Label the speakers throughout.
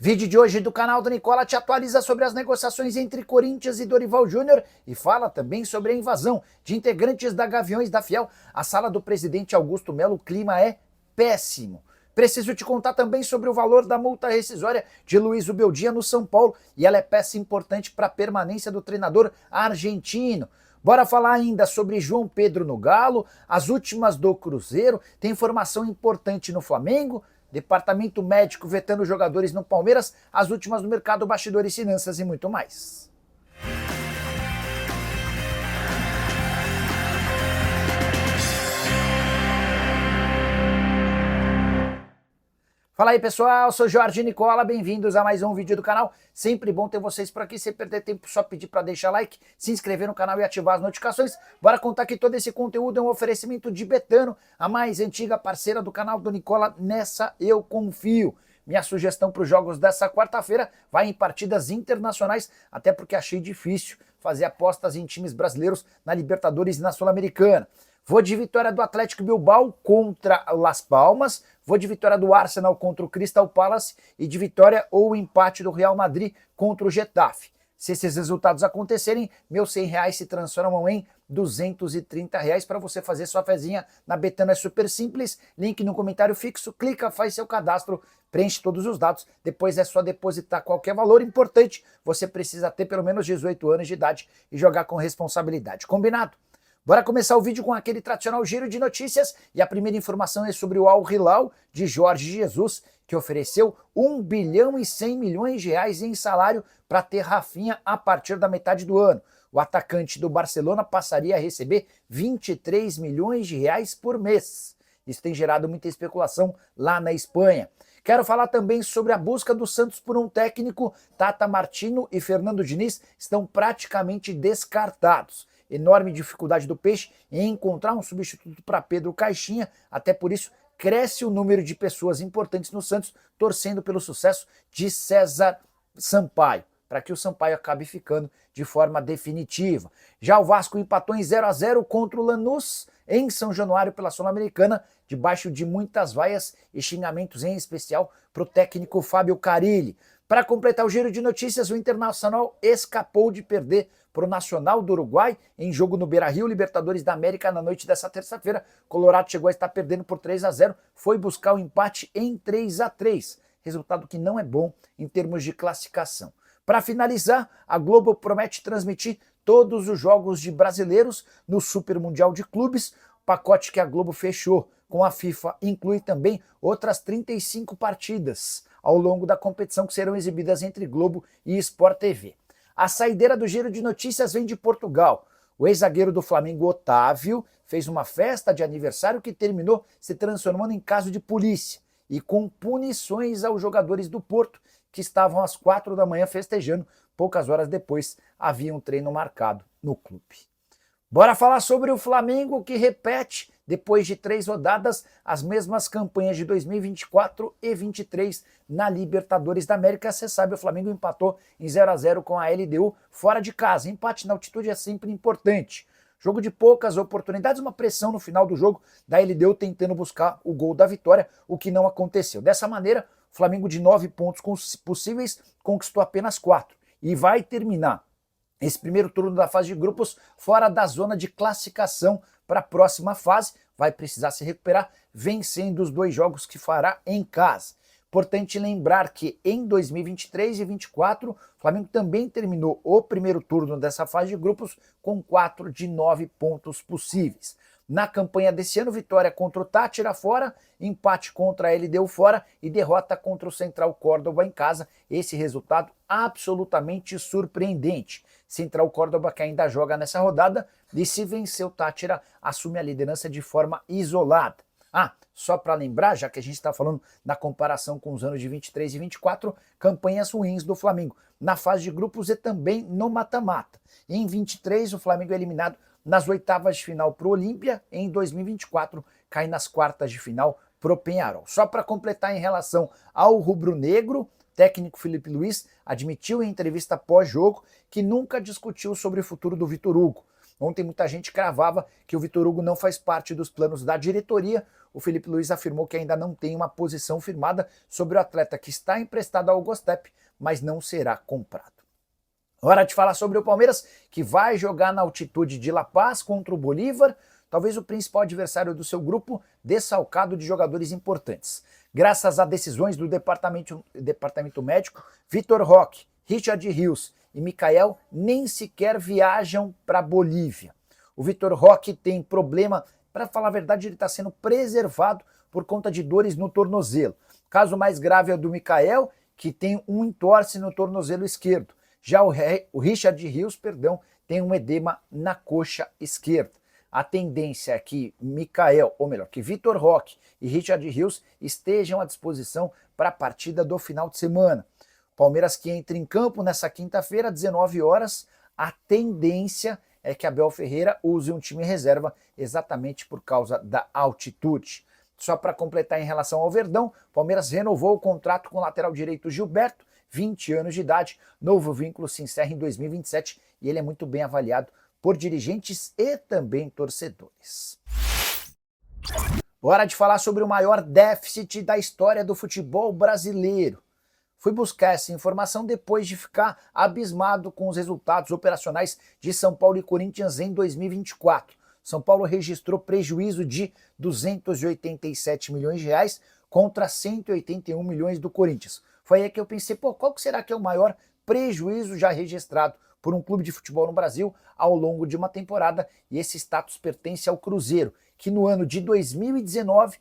Speaker 1: Vídeo de hoje do canal do Nicola te atualiza sobre as negociações entre Corinthians e Dorival Júnior e fala também sobre a invasão de integrantes da Gaviões da Fiel à sala do presidente Augusto Melo. O clima é péssimo. Preciso te contar também sobre o valor da multa rescisória de Luiz Ubeldinha no São Paulo e ela é peça importante para a permanência do treinador argentino. Bora falar ainda sobre João Pedro no Galo, as últimas do Cruzeiro, tem informação importante no Flamengo, departamento médico vetando jogadores no Palmeiras, as últimas no mercado, bastidores, finanças e muito mais. Fala aí pessoal, sou Jorge Nicola, bem-vindos a mais um vídeo do canal. Sempre bom ter vocês por aqui, sem perder tempo, só pedir para deixar like, se inscrever no canal e ativar as notificações. Bora contar que todo esse conteúdo é um oferecimento de Betano, a mais antiga parceira do canal do Nicola, nessa eu confio. Minha sugestão para os jogos dessa quarta-feira vai em partidas internacionais, até porque achei difícil fazer apostas em times brasileiros na Libertadores e na Sul-Americana. Vou de vitória do Atlético Bilbao contra Las Palmas, vou de vitória do Arsenal contra o Crystal Palace e de vitória ou empate do Real Madrid contra o Getafe. Se esses resultados acontecerem, meus R$100 se transformam em R$230 para você fazer sua fezinha na Betano. É super simples, link no comentário fixo, clica, faz seu cadastro, preenche todos os dados, depois é só depositar qualquer valor. Importante, você precisa ter pelo menos 18 anos de idade e jogar com responsabilidade. Combinado? Bora começar o vídeo com aquele tradicional giro de notícias e a primeira informação é sobre o Al Hilal de Jorge Jesus, que ofereceu R$1 bilhão e 100 milhões em salário para ter Rafinha a partir da metade do ano. O atacante do Barcelona passaria a receber R$23 milhões por mês. Isso tem gerado muita especulação lá na Espanha. Quero falar também sobre a busca do Santos por um técnico. Tata Martino e Fernando Diniz estão praticamente descartados. Enorme dificuldade do Peixe em encontrar um substituto para Pedro Caixinha, até por isso cresce o número de pessoas importantes no Santos torcendo pelo sucesso de César Sampaio, para que o Sampaio acabe ficando de forma definitiva. Já o Vasco empatou em 0-0 contra o Lanús em São Januário pela Sul-Americana, debaixo de muitas vaias e xingamentos, em especial para o técnico Fábio Carille. Para completar o giro de notícias, o Internacional escapou de perder para o Nacional do Uruguai em jogo no Beira-Rio, Libertadores da América, na noite dessa terça-feira. Colorado chegou a estar perdendo por 3-0, foi buscar o empate em 3-3, resultado que não é bom em termos de classificação. Para finalizar, a Globo promete transmitir todos os jogos de brasileiros no Super Mundial de Clubes. O pacote que a Globo fechou com a FIFA inclui também outras 35 partidas ao longo da competição que serão exibidas entre Globo e Sport TV. A saideira do giro de notícias vem de Portugal. O ex-zagueiro do Flamengo, Otávio, fez uma festa de aniversário que terminou se transformando em caso de polícia e com punições aos jogadores do Porto, que estavam às 4 da manhã festejando. Poucas horas depois havia um treino marcado no clube. Bora falar sobre o Flamengo, que repete, depois de 3 rodadas, as mesmas campanhas de 2024 e 2023 na Libertadores da América. Você sabe, o Flamengo empatou em 0-0 com a LDU fora de casa. Empate na altitude é sempre importante. Jogo de poucas oportunidades, uma pressão no final do jogo da LDU tentando buscar o gol da vitória, o que não aconteceu. Dessa maneira, o Flamengo de 9 pontos possíveis conquistou apenas 4 e vai terminar esse primeiro turno da fase de grupos fora da zona de classificação para a próxima fase. Vai precisar se recuperar vencendo os 2 jogos que fará em casa. Importante lembrar que em 2023 e 2024, o Flamengo também terminou o primeiro turno dessa fase de grupos com 4 de 9 pontos possíveis. Na campanha desse ano, vitória contra o Táchira fora, empate contra a LDU fora e derrota contra o Central Córdoba em casa. Esse resultado absolutamente surpreendente. Central Córdoba que ainda joga nessa rodada e se vencer o Táchira assume a liderança de forma isolada. Só para lembrar, já que a gente está falando na comparação com os anos de 23 e 24, campanhas ruins do Flamengo na fase de grupos e também no mata-mata. Em 23, o Flamengo é eliminado nas oitavas de final para o Olímpia, em 2024 cai nas quartas de final para o Peñarol. Só para completar em relação ao rubro-negro, o técnico Felipe Luiz admitiu em entrevista pós-jogo que nunca discutiu sobre o futuro do Vitor Hugo. Ontem muita gente cravava que o Vitor Hugo não faz parte dos planos da diretoria, o Felipe Luiz afirmou que ainda não tem uma posição firmada sobre o atleta que está emprestado ao Gostep, mas não será comprado. Hora de falar sobre o Palmeiras, que vai jogar na altitude de La Paz contra o Bolívar, talvez o principal adversário do seu grupo, desfalcado de jogadores importantes. Graças a decisões do departamento médico, Vitor Roque, Richard Rios e Mikael nem sequer viajam para Bolívia. O Vitor Roque tem problema, para falar a verdade, ele está sendo preservado por conta de dores no tornozelo. Caso mais grave é o do Mikael, que tem um entorse no tornozelo esquerdo. Já o Richard Rios, tem um edema na coxa esquerda. A tendência é que que Vitor Roque e Richard Rios estejam à disposição para a partida do final de semana. Palmeiras que entra em campo nessa quinta-feira, 19 horas, a tendência é que Abel Ferreira use um time reserva exatamente por causa da altitude. Só para completar em relação ao Verdão, Palmeiras renovou o contrato com o lateral direito Gilberto, 20 anos de idade, novo vínculo se encerra em 2027 e ele é muito bem avaliado por dirigentes e também torcedores. Hora de falar sobre o maior déficit da história do futebol brasileiro. Fui buscar essa informação depois de ficar abismado com os resultados operacionais de São Paulo e Corinthians em 2024. São Paulo registrou prejuízo de 287 milhões de reais contra 181 milhões do Corinthians. Foi aí que eu pensei, qual será que é o maior prejuízo já registrado por um clube de futebol no Brasil ao longo de uma temporada? E esse status pertence ao Cruzeiro, que no ano de 2019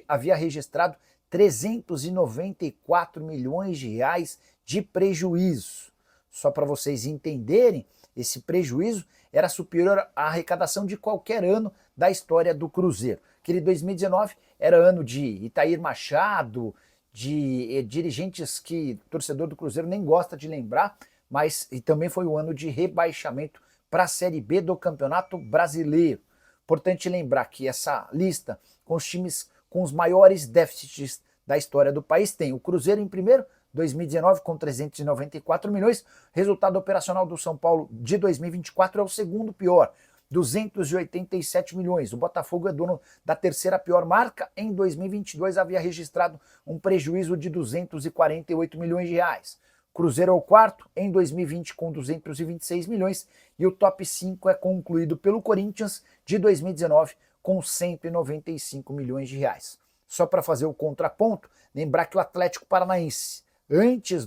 Speaker 1: havia registrado 394 milhões de reais de prejuízo. Só para vocês entenderem, esse prejuízo era superior à arrecadação de qualquer ano da história do Cruzeiro. Aquele 2019 era ano de Itair Machado, de dirigentes que o torcedor do Cruzeiro nem gosta de lembrar, mas e também foi o ano de rebaixamento para a Série B do Campeonato Brasileiro. Importante lembrar que essa lista com os times com os maiores déficits da história do país tem o Cruzeiro em primeiro, 2019 com 394 milhões, resultado operacional do São Paulo de 2024 é o segundo pior, 287 milhões. O Botafogo é dono da terceira pior marca, em 2022 havia registrado um prejuízo de 248 milhões de reais. Cruzeiro é o quarto, em 2020 com 226 milhões, e o top 5 é concluído pelo Corinthians de 2019 com 195 milhões de reais. Só para fazer o contraponto, lembrar que o Atlético Paranaense, antes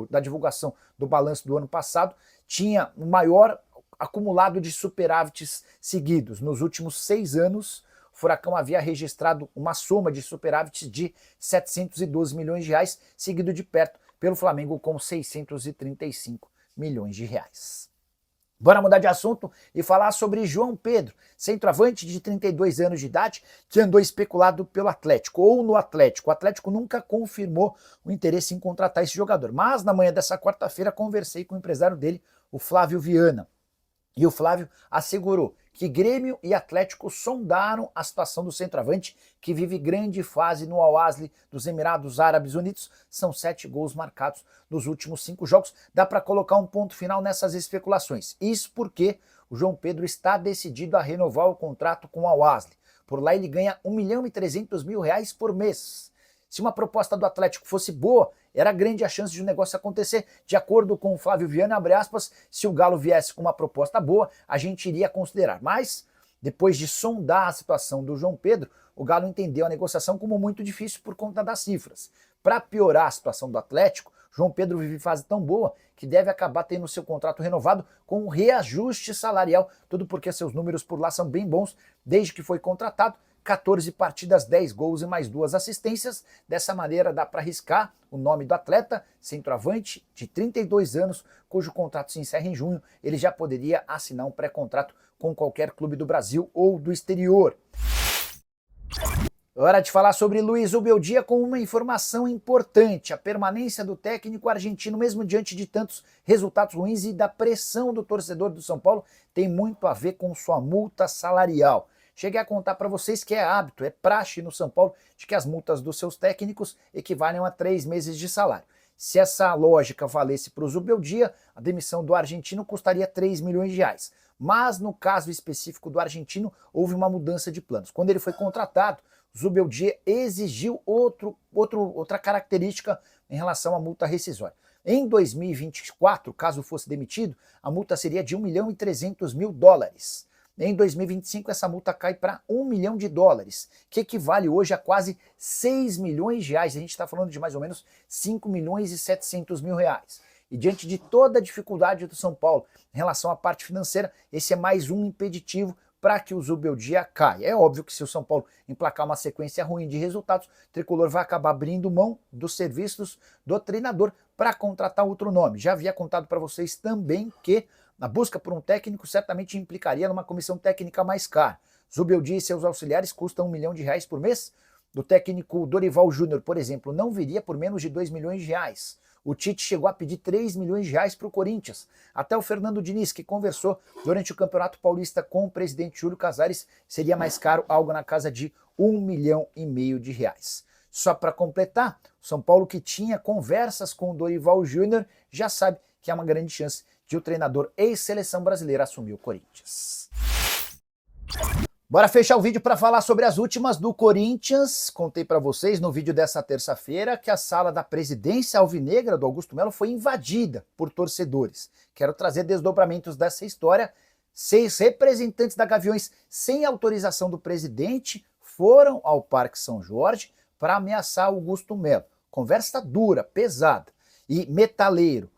Speaker 1: da divulgação do balanço do ano passado, tinha o maior acumulado de superávites seguidos. Nos últimos 6 anos, o Furacão havia registrado uma soma de superávites de 712 milhões de reais, seguido de perto pelo Flamengo com 635 milhões de reais. Bora mudar de assunto e falar sobre João Pedro, centroavante de 32 anos de idade, que andou especulado pelo Atlético, ou no Atlético. O Atlético nunca confirmou o interesse em contratar esse jogador, mas na manhã dessa quarta-feira conversei com o empresário dele, o Flávio Viana. E o Flávio assegurou que Grêmio e Atlético sondaram a situação do centroavante, que vive grande fase no Al-Ahly dos Emirados Árabes Unidos. São 7 gols marcados nos últimos 5 jogos. Dá para colocar um ponto final nessas especulações. Isso porque o João Pedro está decidido a renovar o contrato com o Al-Ahly. Por lá ele ganha R$1.300.000 por mês. Se uma proposta do Atlético fosse boa, era grande a chance de o negócio acontecer. De acordo com o Flávio Viana, abre aspas, se o Galo viesse com uma proposta boa, a gente iria considerar. Mas, depois de sondar a situação do João Pedro, o Galo entendeu a negociação como muito difícil por conta das cifras. Para piorar a situação do Atlético, João Pedro vive fase tão boa que deve acabar tendo seu contrato renovado com um reajuste salarial, tudo porque seus números por lá são bem bons desde que foi contratado. 14 partidas, 10 gols e mais 2 assistências. Dessa maneira dá para arriscar o nome do atleta, centroavante de 32 anos, cujo contrato se encerra em junho. Ele já poderia assinar um pré-contrato com qualquer clube do Brasil ou do exterior. Hora de falar sobre Luiz Ubeldia com uma informação importante. A permanência do técnico argentino, mesmo diante de tantos resultados ruins e da pressão do torcedor do São Paulo, tem muito a ver com sua multa salarial. Cheguei a contar para vocês que é hábito, é praxe no São Paulo de que as multas dos seus técnicos equivalem a 3 meses de salário. Se essa lógica valesse para o Zubeldia, a demissão do argentino custaria 3 milhões de reais. Mas no caso específico do argentino, houve uma mudança de planos. Quando ele foi contratado, Zubeldia exigiu outra característica em relação à multa rescisória. Em 2024, caso fosse demitido, a multa seria de $1.300.000. Em 2025, essa multa cai para $1 milhão, que equivale hoje a quase 6 milhões de reais. A gente está falando de mais ou menos 5.700.000 reais. E diante de toda a dificuldade do São Paulo em relação à parte financeira, esse é mais um impeditivo para que o Zubeldia caia. É óbvio que se o São Paulo emplacar uma sequência ruim de resultados, o Tricolor vai acabar abrindo mão dos serviços do treinador para contratar outro nome. Já havia contado para vocês também que a busca por um técnico certamente implicaria numa comissão técnica mais cara. Zubeldia e seus auxiliares custam R$1 milhão por mês. Do técnico Dorival Júnior, por exemplo, não viria por menos de R$2 milhões. O Tite chegou a pedir R$3 milhões para o Corinthians. Até o Fernando Diniz, que conversou durante o Campeonato Paulista com o presidente Júlio Casares, seria mais caro, algo na casa de R$1,5 milhão. Só para completar, o São Paulo, que tinha conversas com o Dorival Júnior, já sabe que há uma grande chance de o treinador ex-seleção brasileira assumir o Corinthians. Bora fechar o vídeo para falar sobre as últimas do Corinthians. Contei para vocês no vídeo dessa terça-feira que a sala da presidência alvinegra do Augusto Melo foi invadida por torcedores. Quero trazer desdobramentos dessa história. 6 representantes da Gaviões, sem autorização do presidente, foram ao Parque São Jorge para ameaçar Augusto Melo. Conversa dura, pesada. E metaleiro,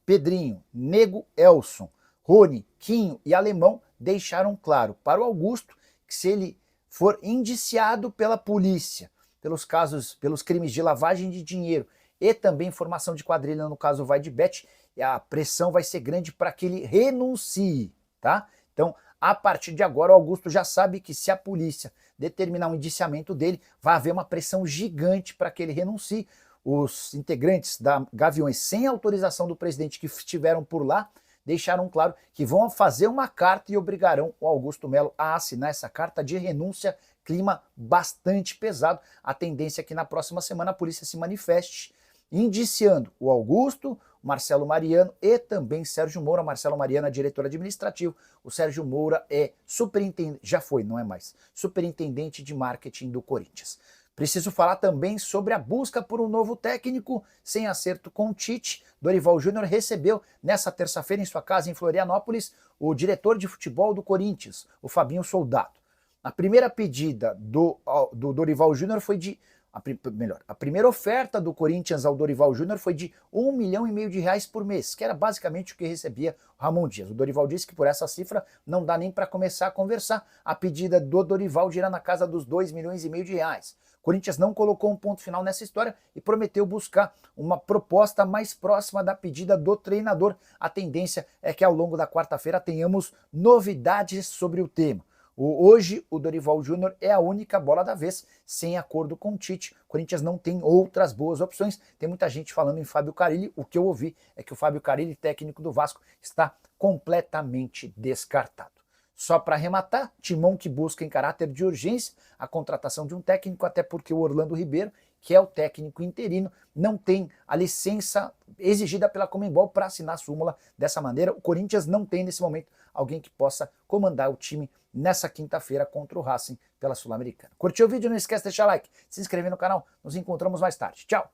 Speaker 1: Pedrinho, Nego Elson, Rony, Quinho e Alemão deixaram claro para o Augusto que se ele for indiciado pela polícia pelos crimes de lavagem de dinheiro e também formação de quadrilha, no caso Vai de Bet, a pressão vai ser grande para que ele renuncie, tá? Então, a partir de agora, o Augusto já sabe que se a polícia determinar um indiciamento dele, vai haver uma pressão gigante para que ele renuncie. Os integrantes da Gaviões, sem autorização do presidente que estiveram por lá, deixaram claro que vão fazer uma carta e obrigarão o Augusto Melo a assinar essa carta de renúncia. Clima bastante pesado. A tendência é que na próxima semana a polícia se manifeste, indiciando o Augusto, Marcelo Mariano e também Sérgio Moura. Marcelo Mariano é diretor administrativo, o Sérgio Moura é superintendente, já foi, não é mais, superintendente de marketing do Corinthians. Preciso falar também sobre a busca por um novo técnico sem acerto com o Tite. Dorival Júnior recebeu nessa terça-feira em sua casa em Florianópolis o diretor de futebol do Corinthians, o Fabinho Soldado. A primeira pedida do Dorival Júnior foi de... A primeira oferta do Corinthians ao Dorival Júnior foi de R$1,5 milhão por mês, que era basicamente o que recebia o Ramon Dias. O Dorival disse que por essa cifra não dá nem para começar a conversar. A pedida do Dorival gira na casa dos R$2,5 milhões. O Corinthians não colocou um ponto final nessa história e prometeu buscar uma proposta mais próxima da pedida do treinador. A tendência é que ao longo da quarta-feira tenhamos novidades sobre o tema. Hoje, o Dorival Júnior é a única bola da vez, sem acordo com o Tite. O Corinthians não tem outras boas opções. Tem muita gente falando em Fábio Carille. O que eu ouvi é que o Fábio Carille, técnico do Vasco, está completamente descartado. Só para arrematar, Timão que busca em caráter de urgência a contratação de um técnico, até porque o Orlando Ribeiro, que é o técnico interino, não tem a licença exigida pela Conmebol para assinar a súmula dessa maneira. O Corinthians não tem nesse momento alguém que possa comandar o time nessa quinta-feira contra o Racing pela Sul-Americana. Curtiu o vídeo? Não esquece de deixar like, se inscrever no canal. Nos encontramos mais tarde. Tchau!